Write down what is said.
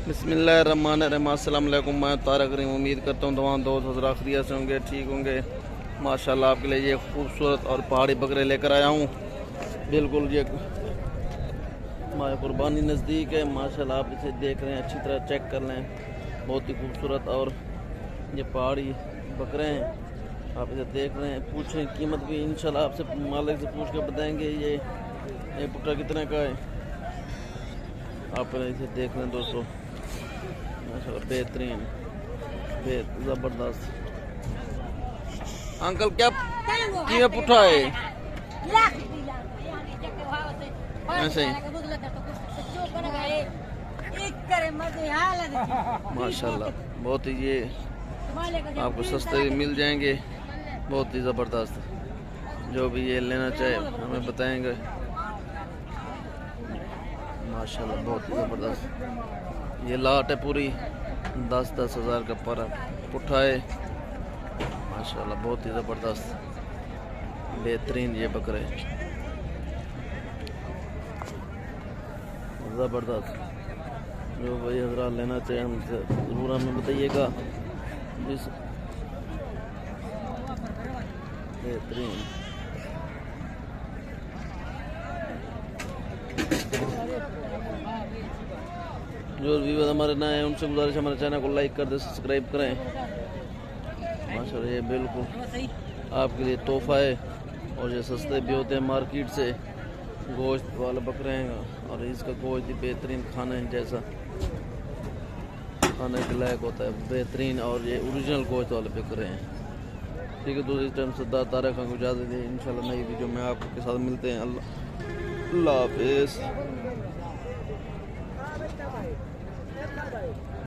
बिस्मिल्लाहिर्रहमानिर्रहीम। अस्सलाम वालेकुम। मैं तारक रहीम। उम्मीद करता हूँ तमाम दोस्त हज़रात खैरियत से होंगे, ठीक होंगे। माशाल्लाह आपके लिए ये खूबसूरत और पहाड़ी बकरे लेकर आया हूँ। बिल्कुल ये माह कुर्बानी नज़दीक है। माशाल्लाह आप इसे देख रहे हैं, अच्छी तरह चेक कर लें। बहुत ही खूबसूरत और ये पहाड़ी बकरे हैं, आप इसे देख रहे हैं। पूछें कीमत भी इंशाल्लाह आपसे मालिक से पूछ कर बताएँगे। ये पुट्टा कितने का है, आप इसे देख लें दोस्तों। माशाल्लाह बेहतरीन, ज़बरदस्त। अंकल क्या कीमत पुट्ठा है? ऐसे ही माशाल्लाह बहुत ही ये आपको सस्ते भी मिल जाएंगे, बहुत ही ज़बरदस्त। जो भी ये लेना चाहे हमें बताएंगे। माशाल्लाह बहुत ही ज़बरदस्त। ये लाट है पूरी 10-10 हज़ार का पर पुट्ठा है। माशाल्लाह बहुत ही ज़बरदस्त बेहतरीन ये बकरे ज़बरदस्त। जो भाई हज़रात लेना चाहे हमसे ज़रूर हमें बताइएगा। जिस बेहतरीन जो व्यूअर्स हमारे नए हैं उनसे गुजारिश हमारे चैनल को लाइक कर दे, सब्सक्राइब करें। माशाल्लाह ये बिल्कुल आपके लिए तोहफा है और ये सस्ते भी होते हैं मार्केट से। गोश्त वाले बकरे हैं और इसका गोश्त भी बेहतरीन खाने जैसा खाने के लायक होता है, बेहतरीन। और ये ओरिजिनल गोश्त वाले बकरे हैं। ठीक है दोस्तों, इस टाइम सरदार तारक खान को इजाज़त दें। इंशाल्लाह नई वीडियो में आपके साथ मिलते हैं। अल्लाह हाफिज़।